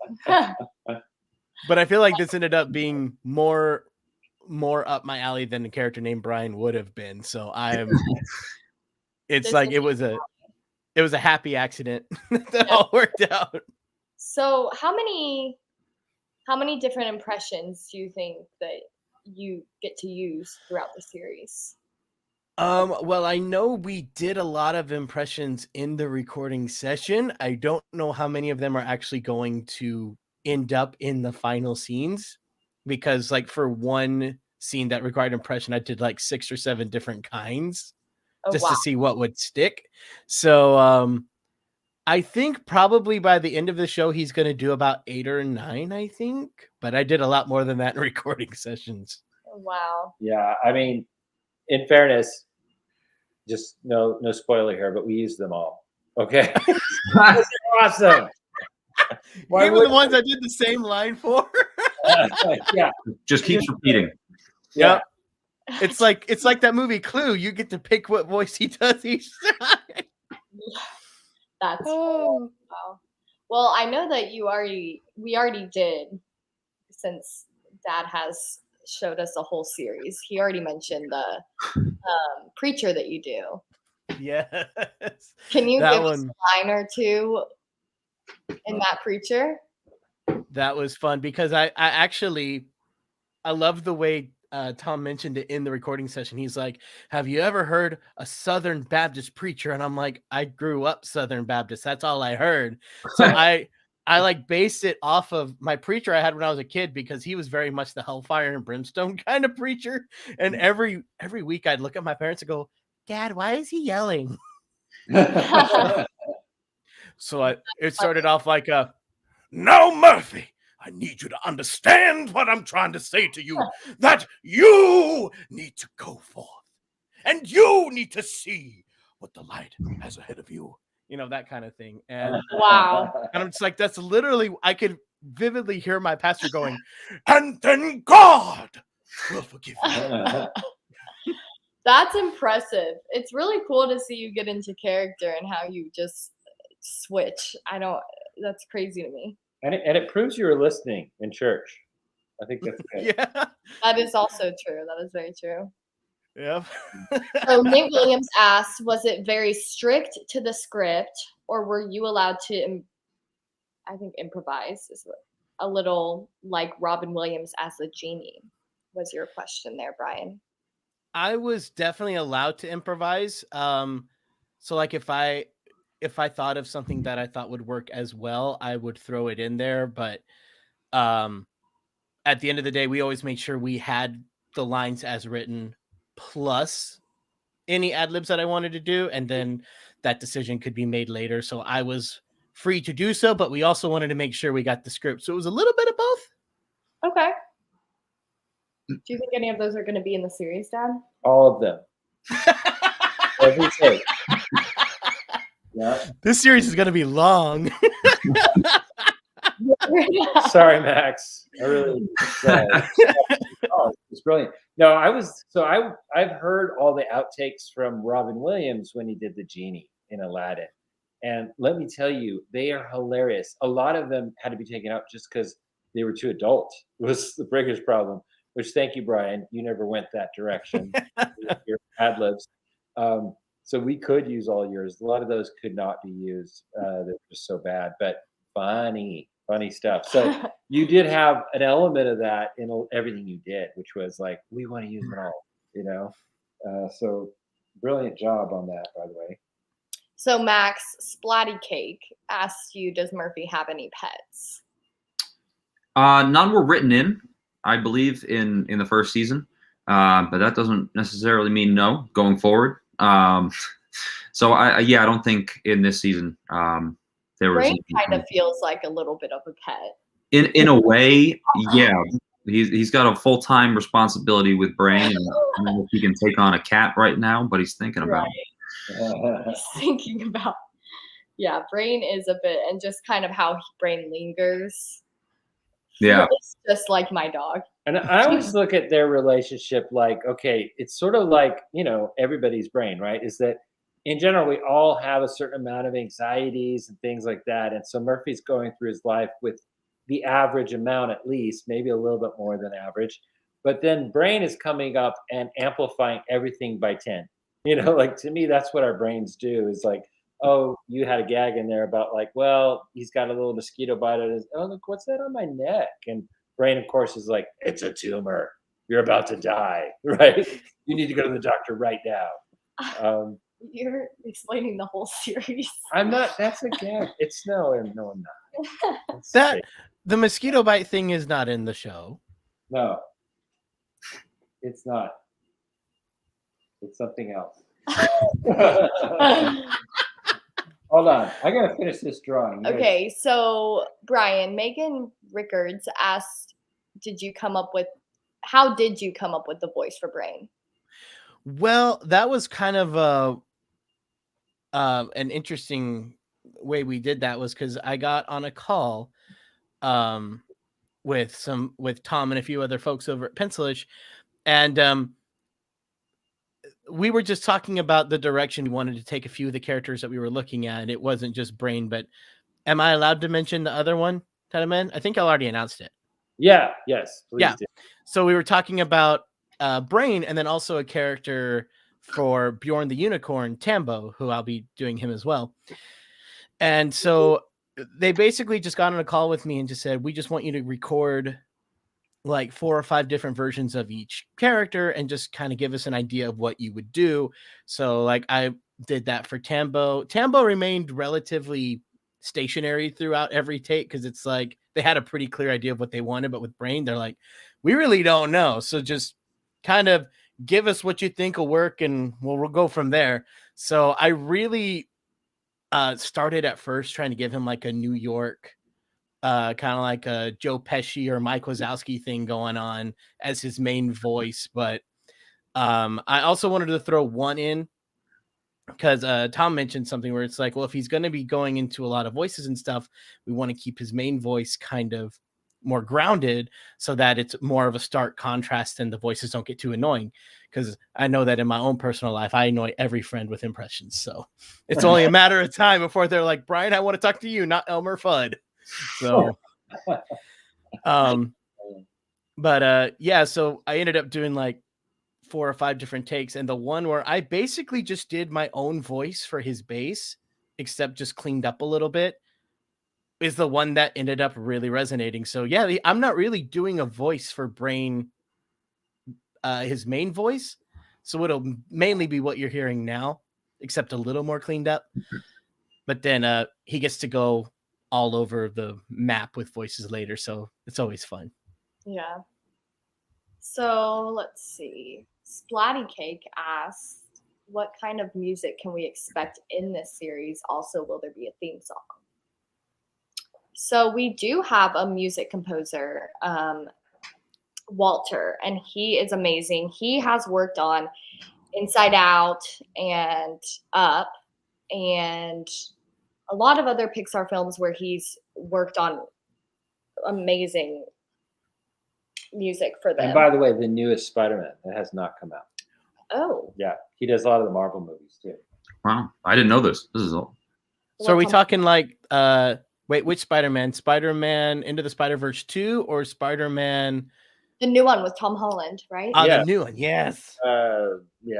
But I feel like this ended up being more up my alley than the character named Brian would have been. So it's This like is it was a happy accident that all worked out. So how many different impressions do you think that you get to use throughout the series? Well, I know we did a lot of impressions in the recording session. I don't know how many of them are actually going to end up in the final scenes, because like for one scene that required impression, I did like 6 or 7 different kinds Oh, just wow. to see what would stick. So I think probably by the end of the show he's going to do about 8 or 9, I think, but I did a lot more than that in recording sessions. Wow. Yeah, I mean, in fairness, just no spoiler here, but we used them all. Okay, those are awesome. Why Even the would- ones I did the same line for. yeah, Just keeps repeating. yeah. It's like that movie Clue. You get to pick what voice he does each time. That's Oh. wow. Well, I know that we already did, since Dad has showed us a whole series. He already mentioned the preacher that you do. Yes. Can you That give us one. a line or two in that preacher? That was fun because I love the way Tom mentioned it in the recording session. He's like, "Have you ever heard a Southern Baptist preacher?" And I'm like, "I grew up Southern Baptist. That's all I heard." So I like based it off of my preacher I had when I was a kid, because he was very much the hellfire and brimstone kind of preacher. And every week I'd look at my parents and go, "Dad, why is he yelling?" So it started off like a, "Now, Murphy, I need you to understand what I'm trying to say to you, that you need to go forth and you need to see what the light has ahead of you." You know, that kind of thing. And Wow. I'm just like, that's literally, I could vividly hear my pastor going, "And then God will forgive you." That's impressive. It's really cool to see you get into character and how you just switch. That's crazy to me. And it proves you were listening in church. I think that's good. Yeah. That is also true. That is very true. Yep. So Nate Williams asked, was it very strict to the script, or were you allowed to, I think, improvise is a little like Robin Williams as the genie? Was your question there, Brian? I was definitely allowed to improvise. So like if I thought of something that I thought would work as well, I would throw it in there. But at the end of the day, we always made sure we had the lines as written, plus any ad libs that I wanted to do, and then that decision could be made later. So I was free to do so, but we also wanted to make sure we got the script. So it was a little bit of both. Okay. Do you think any of those are going to be in the series, Dad? All of them. Every take. Yeah. This series is going to be long. Sorry, Max. I really. Oh, it's brilliant. No, I've heard all the outtakes from Robin Williams when he did the genie in Aladdin, and let me tell you, they are hilarious. A lot of them had to be taken out just because they were too adult. Was the biggest problem. Which, thank you, Brian. You never went that direction. Your ad libs. So we could use all yours. A lot of those could not be used. They're just so bad, but funny stuff. So you did have an element of that in everything you did, which was like, we want to use it all, you know? So brilliant job on that, by the way. So Max Splatty Cake asked you, does Murphy have any pets? None were written in, I believe, in the first season. But that doesn't necessarily mean no going forward. So I don't think in this season there was. Brain kind of feels like a little bit of a pet. In a way, yeah. He's got a full-time responsibility with Brain. And I don't know if he can take on a cat right now, but he's thinking about it. He's thinking about. Yeah, Brain is a bit, and just kind of how Brain lingers. Yeah. It's just like my dog. And I always look at their relationship like, okay, it's sort of like, everybody's brain, right? Is that in general, we all have a certain amount of anxieties and things like that. And so Murphy's going through his life with the average amount, at least, maybe a little bit more than average. But then Brain is coming up and amplifying everything by 10. Like to me, that's what our brains do is like, oh, you had a gag in there about like, well, he's got a little mosquito bite on his, oh, look, what's that on my neck? And Brain, of course, is like, it's a tumor. You're about to die, right? You need to go to the doctor right now. You're explaining the whole series. I'm not. That's a gag. It's no, I'm not. It's That fake. the mosquito bite thing is not in the show. No, it's not. It's something else. Hold on, I gotta finish this drawing. You guys- Okay, so Brian, Megan Rickards asked, how did you come up with the voice for Brain? Well, that was kind of an interesting way we did that was because I got on a call with Tom and a few other folks over at Pencilish, and we were just talking about the direction we wanted to take a few of the characters that we were looking at. It wasn't just Brain, but am I allowed to mention the other one, Tadaman? I think I already announced it. Yeah. Yes. Please Yeah. do. So we were talking about Brain, and then also a character for Bjorn the Unicorn, Tambo, who I'll be doing him as well. And so they basically just got on a call with me and just said, we just want you to record like 4 or 5 different versions of each character and just kind of give us an idea of what you would do. So like I did that for Tambo. Tambo remained relatively stationary throughout every take because it's like they had a pretty clear idea of what they wanted, but with Brain, they're like, we really don't know. So just kind of give us what you think will work and we'll go from there. So I really started at first trying to give him like a New York kind of like a Joe Pesci or Mike Wazowski thing going on as his main voice. But I also wanted to throw one in because Tom mentioned something where it's like, well, if he's going to be going into a lot of voices and stuff, we want to keep his main voice kind of more grounded so that it's more of a stark contrast and the voices don't get too annoying. Because I know that in my own personal life, I annoy every friend with impressions. So it's only a matter of time before they're like, Brian, I want to talk to you, not Elmer Fudd. So, yeah, so I ended up doing like 4 or 5 different takes. And the one where I basically just did my own voice for his bass, except just cleaned up a little bit, is the one that ended up really resonating. So yeah, I'm not really doing a voice for Brain, his main voice. So it'll mainly be what you're hearing now, except a little more cleaned up. But then he gets to go all over the map with voices later. So it's always fun. Yeah. So let's see. Splatty Cake asked, what kind of music can we expect in this series? Also, will there be a theme song? So we do have a music composer, Walter, and he is amazing. He has worked on Inside Out and Up and a lot of other Pixar films where he's worked on amazing music for them. And by the way, the newest Spider-Man that has not come out. Oh. Yeah, he does a lot of the Marvel movies too. Wow, I didn't know this. This is all. So are we talking like wait, which Spider-Man? Spider-Man Into the Spider-Verse 2 or Spider-Man? The new one with Tom Holland, right? Yeah. The new one, yes. Yeah,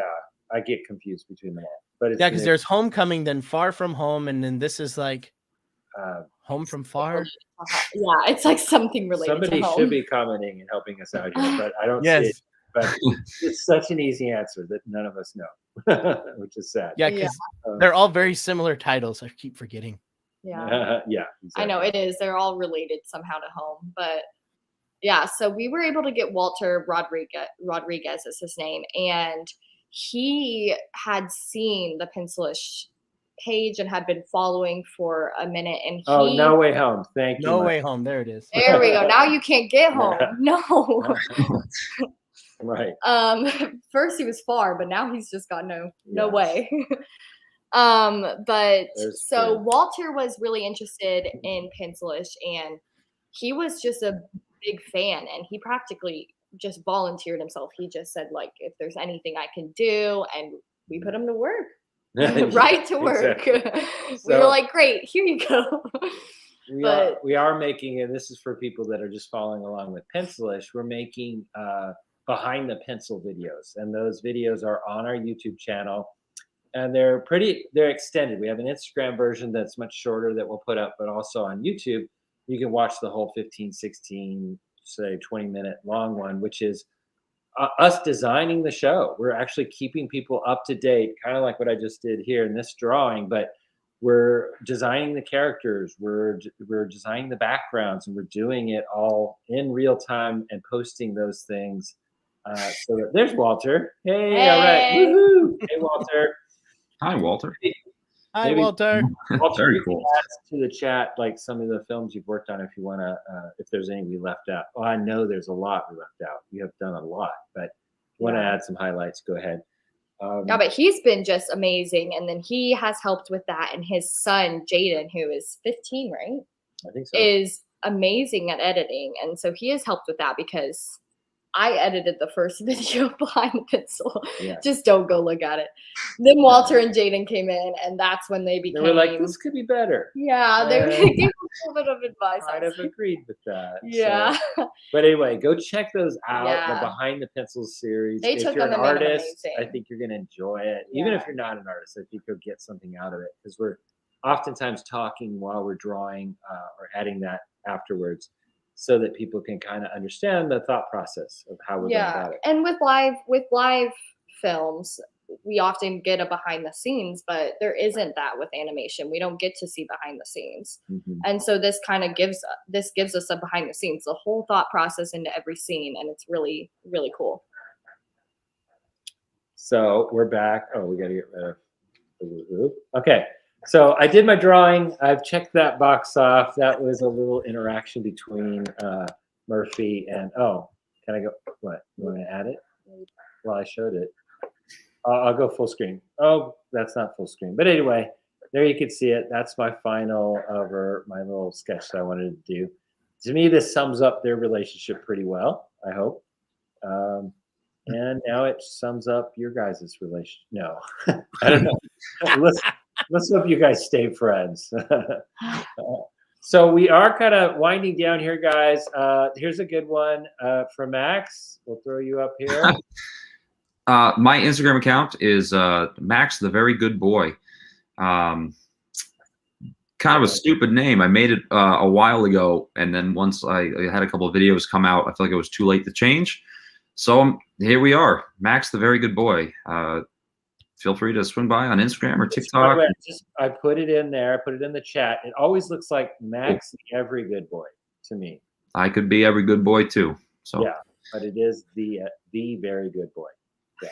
I get confused between them all. But it's Yeah, because there's Homecoming, then Far From Home, and then this is like Home from Far. Yeah, it's like something related somebody to home. should be commenting and helping us out here, but I don't see Yes. it. But it's such an easy answer that none of us know, which is sad. Yeah, because they're all very similar titles. I keep forgetting. Yeah. Yeah, exactly. I know it is. They're all related somehow to home, but yeah. So we were able to get Walter Rodriguez is his name, and he had seen the Pencilish page and had been following for a minute. And he, No Way Home. Thank you. No Way Home. There it is. There we go. Now you can't get home. No. Right. First he was far, but now he's just got no way. But There's so Quinn. Walter was really interested in Pencilish, and he was just a big fan, and he practically just volunteered himself. He just said, like, if there's anything I can do, and we put him to work. Right to work. Exactly. We were So- like, great, here you go. We are making, and this is for people that are just following along with Pencilish, we're making behind the pencil videos, and those videos are on our YouTube channel, and they're extended. We have an Instagram version that's much shorter that we'll put up, but also on YouTube you can watch the whole 15, 16, say 20-minute long one, which is us designing the show. We're actually keeping people up to date, kind of like what I just did here in this drawing, but we're designing the characters, we're designing the backgrounds, and we're doing it all in real time and posting those things. So that, there's Walter. Hey, all right. Hey. Woohoo. Hey, Walter. Hi, Walter. Hi, Maybe- Walter. Walter, Very you can cool. add to the chat like some of the films you've worked on if you want to, if there's any we left out. Well, I know there's a lot we left out. You have done a lot, but if you want to Yeah. add some highlights, go ahead. Yeah, but he's been just amazing. And then he has helped with that. And his son, Jaden, who is 15, right, I think so. is amazing at editing. And so he has helped with that because I edited the first video behind the pencil. Yeah. Just don't go look at it. Then Walter and Jaden came in, and that's when they They became. were like, this could be better. Yeah, they Yeah. gave a little bit of advice. I I'd was have like, agreed with that. yeah. So, but anyway, go check those out. Yeah. The Behind the Pencils series. They If took you're them an and made them artist, I amazing. think you're going to enjoy it. Even if Yeah. you're not an artist, I think you'll get something out of it because we're oftentimes talking while we're drawing or adding that afterwards so that people can kind of understand the thought process of how we're going Yeah, about it. and with live films, we often get a behind the scenes, but there isn't that with animation. We don't get to see behind the scenes, Mhm. and so this kind of gives us a behind the scenes, the whole thought process into every scene, and it's really really cool. So we're back. Oh, we got to get rid of. Okay. So I did my drawing. I've checked that box off. That was a little interaction between Murphy and, oh, can I go? What? You want to add it? Well, I showed it. I'll go full screen. Oh, that's not full screen. But anyway, there you can see it. That's my final over my little sketch that I wanted to do. To me, this sums up their relationship pretty well, I hope. And now it sums up your guys' relationship. No, I don't know. Let's hope you guys stay friends. So we are kind of winding down here, guys. Here's a good one from Max. We'll throw you up here. My Instagram account is Max the Very Good Boy. Kind of a stupid name. I made it a while ago, and then once I had a couple of videos come out, I feel like it was too late to change. So here we are, Max the Very Good Boy. Feel free to swing by on Instagram or TikTok. I put it in there. I put it in the chat. It always looks like Max the Every Good Boy to me. I could be every good boy too. So yeah, but it is the Very Good Boy. Yeah.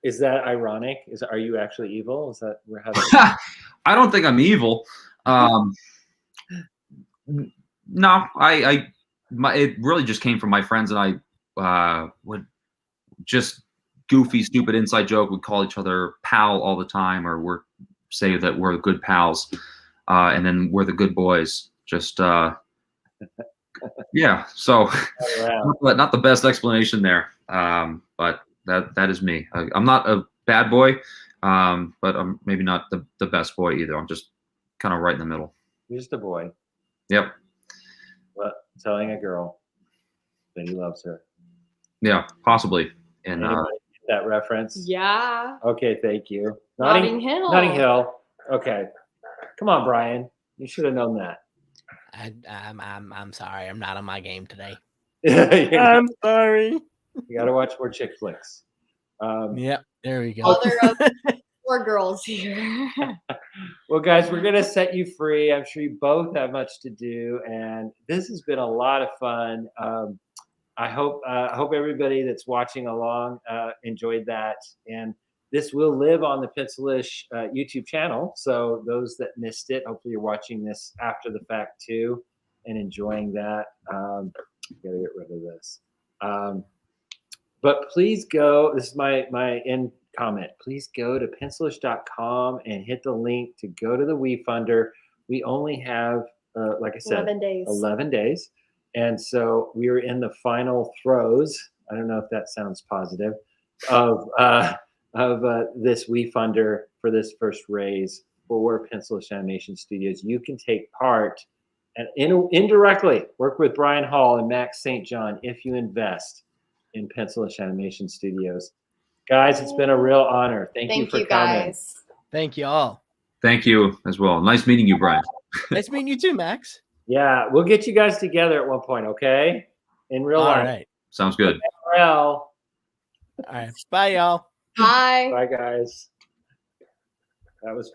Is that ironic? Are you actually evil? Is that how that I don't think I'm evil. No, it really just came from my friends and I would just goofy, stupid inside joke. We'd call each other pal all the time, or say that we're good pals, and then we're the good boys. Just yeah. So not the best explanation there, but that is me. I'm not a bad boy, but I'm maybe not the best boy either. I'm just kind of right in the middle. You're just a boy. Yep. Well, telling a girl that he loves her. Yeah, possibly. And Anybody get that reference? Yeah. Okay, thank you. Notting Hill. Notting Hill. Okay. Come on, Brian. You should have known that. I'm sorry. I'm not on my game today. you I'm sorry. got to watch more chick flicks. Yep. There we go. Mother of 4 girls here. Well, guys, we're going to set you free. I'm sure you both have much to do, and this has been a lot of fun. I hope everybody that's watching along enjoyed that. And this will live on the Pencilish YouTube channel. So those that missed it, hopefully you're watching this after the fact too and enjoying that. Gotta get rid of this. But please go. This is my end comment, please go to pencilish.com and hit the link to go to the WeFunder. We only have, like I said, 11 days. 11 days. And so we're in the final throes. I don't know if that sounds positive of this WeFunder for this first raise for Pencilish Animation Studios. You can take part and indirectly work with Brian Hall and Max St. John if you invest in Pencilish Animation Studios. Guys, it's been a real honor. Thank you for coming. Guys. Thank you all. Thank you as well. Nice meeting you, Brian. Nice meeting you too, Max. Yeah, we'll get you guys together at one point, okay? In real All life. right. Sounds good. Well, All right. Bye, y'all. Bye. bye, guys. That was